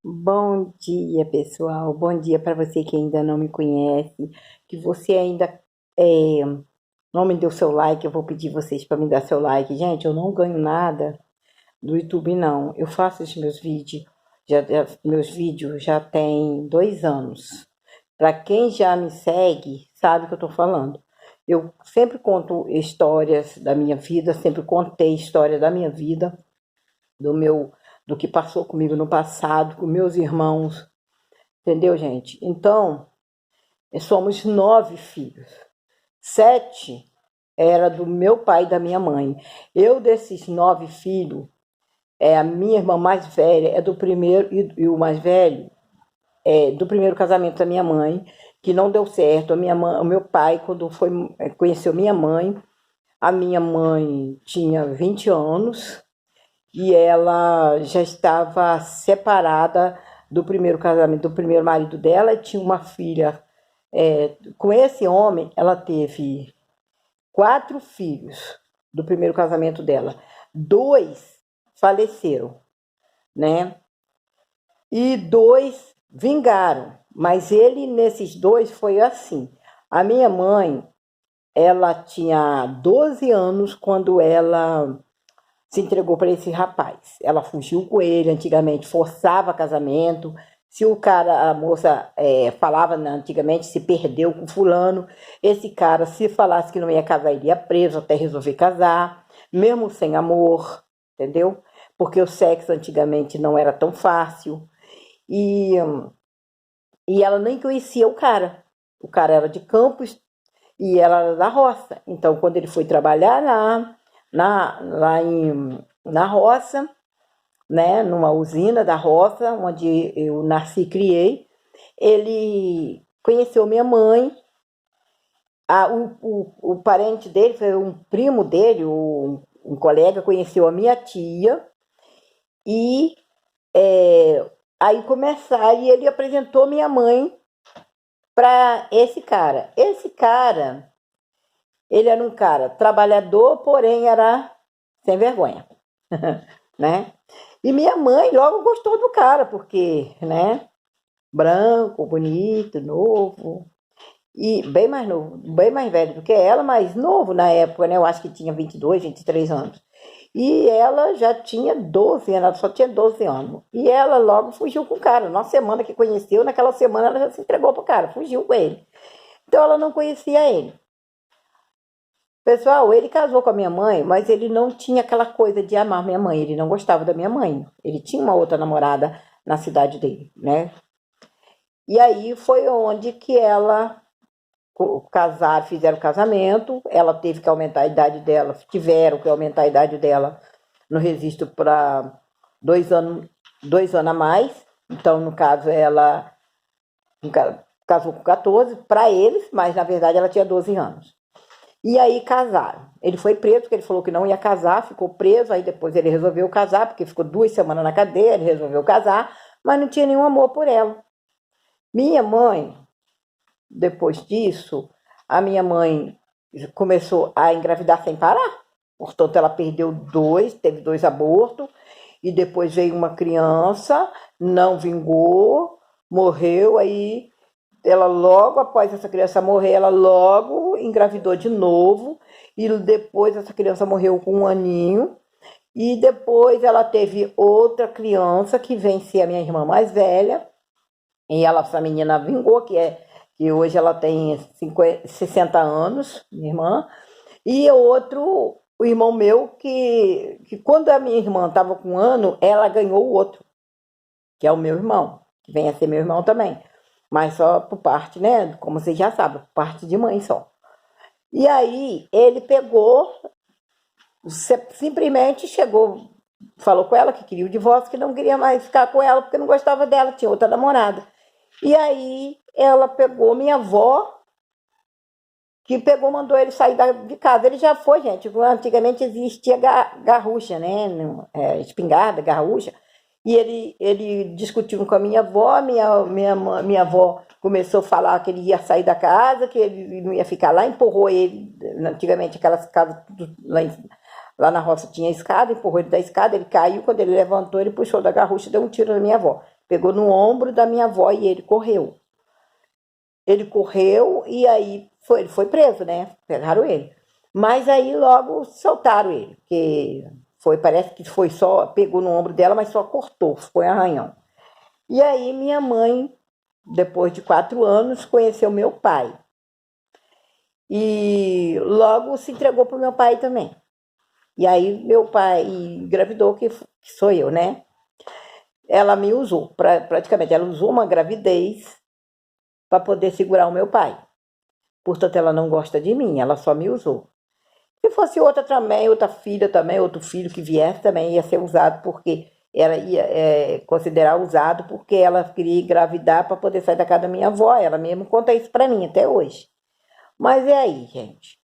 Bom dia, pessoal. Bom dia para você que ainda não me conhece, que você ainda não me deu seu like. Eu vou pedir vocês para me dar seu like. Gente, eu não ganho nada do YouTube, não. Eu faço os meus vídeos, meus vídeos já tem 2 anos. Para quem já me segue, sabe o que eu estou falando. Eu sempre conto histórias da minha vida, sempre contei história da minha vida, do meu, do que passou comigo no passado, com meus irmãos. Entendeu, gente? Então, somos 9 filhos. 7 era do meu pai e da minha mãe. Eu, desses 9 filhos, a minha irmã mais velha é do primeiro, e o mais velho é do primeiro casamento da minha mãe, que não deu certo. O meu pai, quando conheceu a minha mãe tinha 20 anos e ela já estava separada do primeiro casamento, do primeiro marido dela, e tinha uma filha. Com esse homem, ela teve 4 filhos do primeiro casamento dela. 2 faleceram, né? E 2 vingaram. Mas ele, nesses 2, foi assim. A minha mãe, ela tinha 12 anos quando ela se entregou para esse rapaz. Ela fugiu com ele, antigamente forçava casamento. Se o cara, a moça falava, né, antigamente, se perdeu com fulano, esse cara, se falasse que não ia casar, ele ia preso até resolver casar, mesmo sem amor, entendeu? Porque o sexo antigamente não era tão fácil. E, e ela nem conhecia o cara. O cara era de Campos e ela era da roça. Então, quando ele foi trabalhar na roça, né, numa usina da roça, onde eu nasci e criei, ele conheceu minha mãe. O parente dele, foi um primo dele, um colega, conheceu a minha tia, e aí começaram, e ele apresentou minha mãe para esse cara. Esse cara, ele era um cara trabalhador, porém era sem vergonha, né? E minha mãe logo gostou do cara, porque, né, branco, bonito, novo, e bem mais novo, bem mais velho do que ela, mas novo na época, né? Eu acho que tinha 22, 23 anos. E ela já tinha 12 anos, ela só tinha 12 anos. E ela logo fugiu com o cara. Na semana que conheceu, naquela semana ela já se entregou pro cara, fugiu com ele. Então ela não conhecia ele. Pessoal, ele casou com a minha mãe, mas ele não tinha aquela coisa de amar minha mãe. Ele não gostava da minha mãe. Ele tinha uma outra namorada na cidade dele, né? E aí foi onde que ela fizeram o casamento. Ela teve que aumentar a idade dela, tiveram que aumentar a idade dela no registro para 2 anos, 2 anos a mais. Então, no caso, ela casou com 14 para eles, mas na verdade ela tinha 12 anos. E aí casaram. Ele foi preso porque ele falou que não ia casar, ficou preso. Aí depois ele resolveu casar, porque ficou 2 semanas na cadeia. Ele resolveu casar, mas não tinha nenhum amor por ela. Minha mãe, depois disso, a minha mãe começou a engravidar sem parar. Portanto, ela teve 2 abortos, e depois veio uma criança, não vingou, morreu. Aí ela logo após essa criança morrer, ela logo engravidou de novo, e depois essa criança morreu com 1 aninho, e depois ela teve outra criança que vem ser a minha irmã mais velha, e essa menina vingou, que hoje ela tem 60 anos, minha irmã. E o irmão meu, que quando a minha irmã estava com 1 ano, ela ganhou o outro, que é o meu irmão, que vem a ser meu irmão também. Mas só por parte, né? Como vocês já sabem, por parte de mãe só. E aí ele pegou, simplesmente chegou, falou com ela que queria o divórcio, que não queria mais ficar com ela porque não gostava dela, tinha outra namorada. E aí ela pegou minha avó, que pegou, mandou ele sair de casa. Ele já foi, gente. Antigamente existia garrucha, né? Espingarda, garrucha. E ele discutiu com a minha avó. Minha avó começou a falar que ele ia sair da casa, que ele não ia ficar lá, empurrou ele. Antigamente aquelas casas lá na roça tinha escada, empurrou ele da escada, ele caiu. Quando ele levantou, ele puxou da garrucha e deu um tiro na minha avó. Pegou no ombro da minha avó e ele correu. Ele correu e aí ele foi preso, né? Pegaram ele. Mas aí logo soltaram ele, porque parece que foi só, pegou no ombro dela, mas só cortou, foi arranhão. E aí minha mãe, depois de 4 anos, conheceu meu pai. E logo se entregou para o meu pai também. E aí meu pai engravidou, que sou eu, né? Ela me usou, praticamente, ela usou uma gravidez para poder segurar o meu pai. Portanto, ela não gosta de mim, ela só me usou. Se fosse outra também, outra filha também, outro filho que viesse também ia ser usado, porque ela ia considerar usado, porque ela queria engravidar para poder sair da casa da minha avó. Ela mesmo conta isso para mim até hoje. Mas é aí, gente.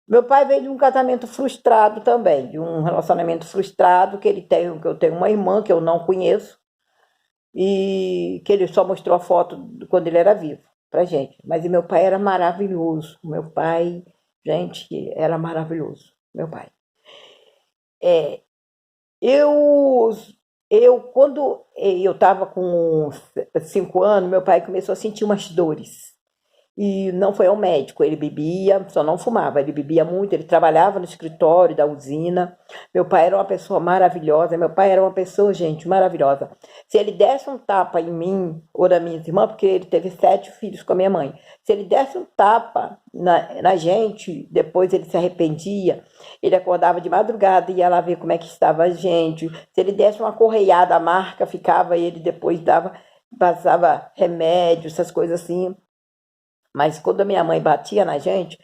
Meu pai veio de um casamento frustrado também, de um relacionamento frustrado, que que eu tenho uma irmã que eu não conheço, e que ele só mostrou a foto quando ele era vivo pra gente. Mas e meu pai era maravilhoso. Meu pai, gente, era maravilhoso. Meu pai. É, eu, quando eu estava com 5 anos, meu pai começou a sentir umas dores. E não foi ao médico, ele bebia, só não fumava, ele bebia muito, ele trabalhava no escritório da usina. Meu pai era uma pessoa maravilhosa, meu pai era uma pessoa, gente, maravilhosa. Se ele desse um tapa em mim ou na minha irmã, porque ele teve 7 filhos com a minha mãe, se ele desse um tapa na gente, depois ele se arrependia, ele acordava de madrugada e ia lá ver como é que estava a gente. Se ele desse uma correiada, a marca ficava, e ele depois passava remédio, essas coisas assim. Mas quando a minha mãe batia na gente,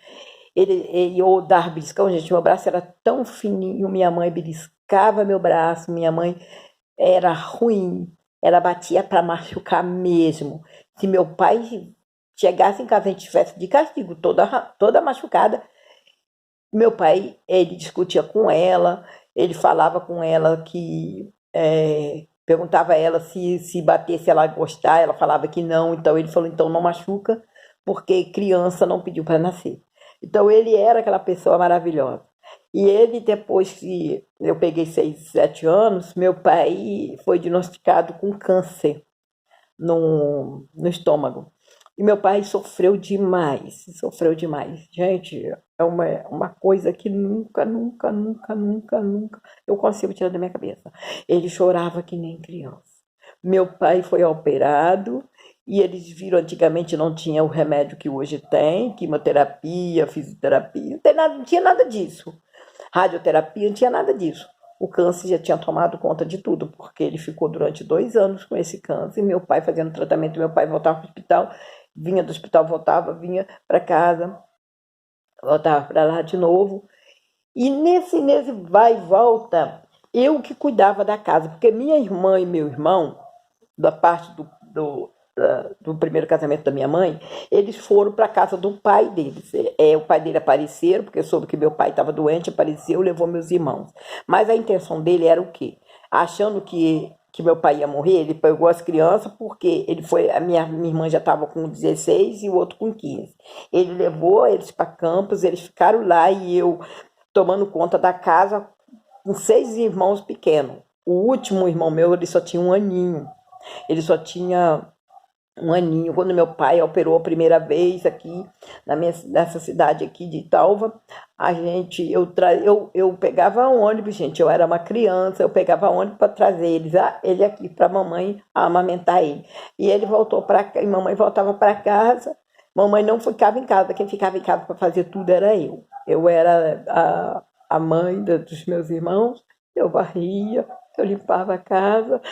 ele ou dar beliscão, gente, meu braço era tão fininho, minha mãe beliscava meu braço, minha mãe era ruim, ela batia para machucar mesmo. Se meu pai chegasse em casa e a gente tivesse de castigo, toda machucada, meu pai, ele discutia com ela, ele falava com ela que perguntava a ela se batesse ela gostar, ela falava que não, então ele falou, então não machuca, porque criança não pediu para nascer. Então ele era aquela pessoa maravilhosa. E ele, depois que eu peguei 6, 7 anos, meu pai foi diagnosticado com câncer no estômago. E meu pai sofreu demais, sofreu demais. Gente, é uma coisa que nunca, nunca, nunca, nunca, nunca eu consigo tirar da minha cabeça. Ele chorava que nem criança. Meu pai foi operado e eles viram, antigamente não tinha o remédio que hoje tem, quimioterapia, fisioterapia, não tinha nada disso. Radioterapia, não tinha nada disso. O câncer já tinha tomado conta de tudo, porque ele ficou durante 2 anos com esse câncer. Meu pai fazendo tratamento, meu pai voltava para o hospital, vinha do hospital, voltava, vinha para casa, voltava para lá de novo. E nesse vai e volta, eu que cuidava da casa, porque minha irmã e meu irmão, da parte do primeiro casamento da minha mãe, eles foram para a casa do pai deles. O pai dele apareceu, porque soube que meu pai estava doente, apareceu, levou meus irmãos. Mas a intenção dele era o quê? Achando que meu pai ia morrer, ele pegou as crianças, porque a minha irmã já estava com 16 e o outro com 15. Ele levou eles para Campos, eles ficaram lá e eu tomando conta da casa com 6 irmãos pequenos. O último irmão meu, ele só tinha 1 aninho. Ele só tinha 1 aninho. Quando meu pai operou a primeira vez aqui, nessa cidade aqui de Italva, eu pegava ônibus, gente, eu era uma criança, eu pegava ônibus para trazer ele aqui para a mamãe amamentar ele. E ele voltou para cá, e mamãe voltava para casa, mamãe não ficava em casa, quem ficava em casa para fazer tudo era eu. Eu era a mãe dos meus irmãos, eu varria, eu limpava a casa.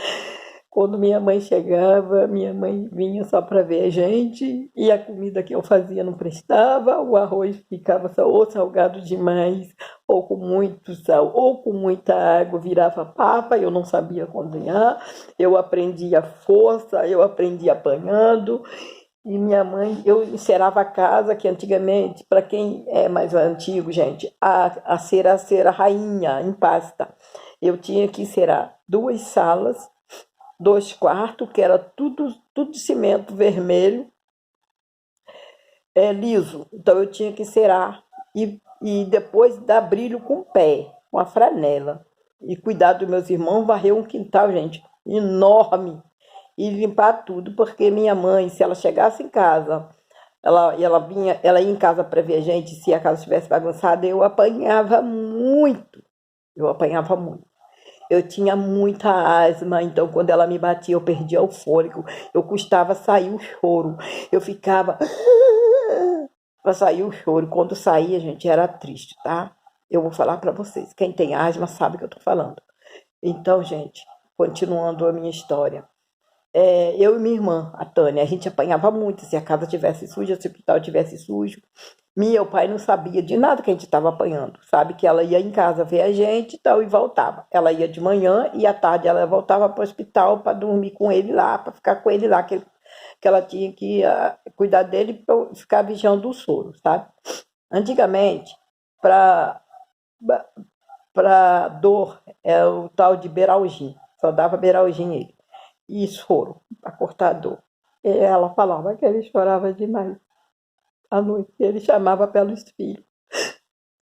Quando minha mãe chegava, minha mãe vinha só para ver a gente, e a comida que eu fazia não prestava, o arroz ficava ou salgado demais, ou com muito sal, ou com muita água, virava papa, eu não sabia cozinhar, eu aprendi a força, eu aprendi apanhando, e minha mãe, eu encerava a casa, que antigamente, para quem é mais antigo, gente, a cera rainha em pasta. Eu tinha que encerar 2 salas, 2 quartos, que era tudo de cimento vermelho, liso. Então eu tinha que encerar e depois dar brilho com o pé, com a franela. E cuidar dos meus irmãos, varrer um quintal, gente, enorme. e limpar tudo, porque minha mãe, se ela chegasse em casa, ela ia em casa para ver a gente, se a casa estivesse bagunçada, eu apanhava muito. Eu apanhava muito. Eu tinha muita asma, então quando ela me batia, eu perdia o fôlego. Eu custava sair o choro. Eu ficava para sair o choro. Quando saía, gente, era triste, tá? Eu vou falar para vocês. Quem tem asma sabe o que eu tô falando. Então, gente, continuando a minha história. Eu e minha irmã, a Tânia, a gente apanhava muito se a casa tivesse suja, se o hospital tivesse sujo. Meu pai não sabia de nada que a gente estava apanhando. Sabe que ela ia em casa ver a gente e tal e voltava. Ela ia de manhã e à tarde ela voltava para o hospital para dormir com ele lá, para ficar com ele lá, que ela tinha que cuidar dele para ficar vigiando o soro, sabe? Antigamente, para dor, é o tal de Beralgin. Só dava Beralgin ele. E soro, para cortar a dor. E ela falava que ele chorava demais à noite. Ele chamava pelos filhos.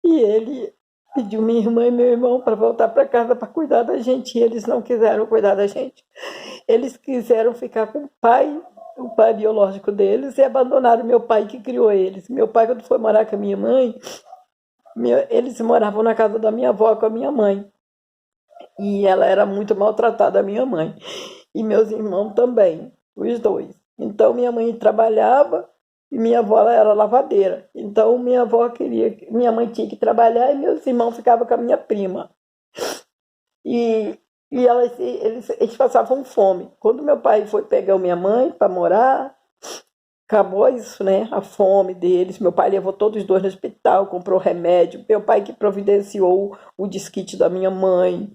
E ele pediu minha irmã e meu irmão para voltar para casa para cuidar da gente. E eles não quiseram cuidar da gente. Eles quiseram ficar com o pai biológico deles, e abandonaram meu pai que criou eles. Meu pai, quando foi morar com a minha mãe, eles moravam na casa da minha avó com a minha mãe. E ela era muito maltratada, a minha mãe. E meus irmãos também, os dois. Então minha mãe trabalhava e minha avó ela era lavadeira. Então minha avó queria, minha mãe tinha que trabalhar e meus irmãos ficavam com a minha prima. E, eles passavam fome. Quando meu pai foi pegar minha mãe para morar, acabou isso, né? A fome deles. Meu pai levou todos os dois no hospital, comprou remédio. Meu pai que providenciou o desquite da minha mãe.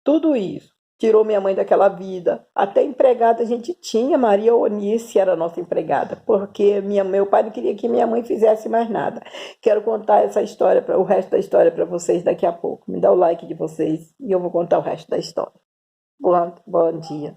Tudo isso. Tirou minha mãe daquela vida. Até empregada a gente tinha. Maria Onice era a nossa empregada, porque meu pai não queria que minha mãe fizesse mais nada. Quero contar essa história, o resto da história para vocês daqui a pouco. Me dá o like de vocês e eu vou contar o resto da história. Bom dia.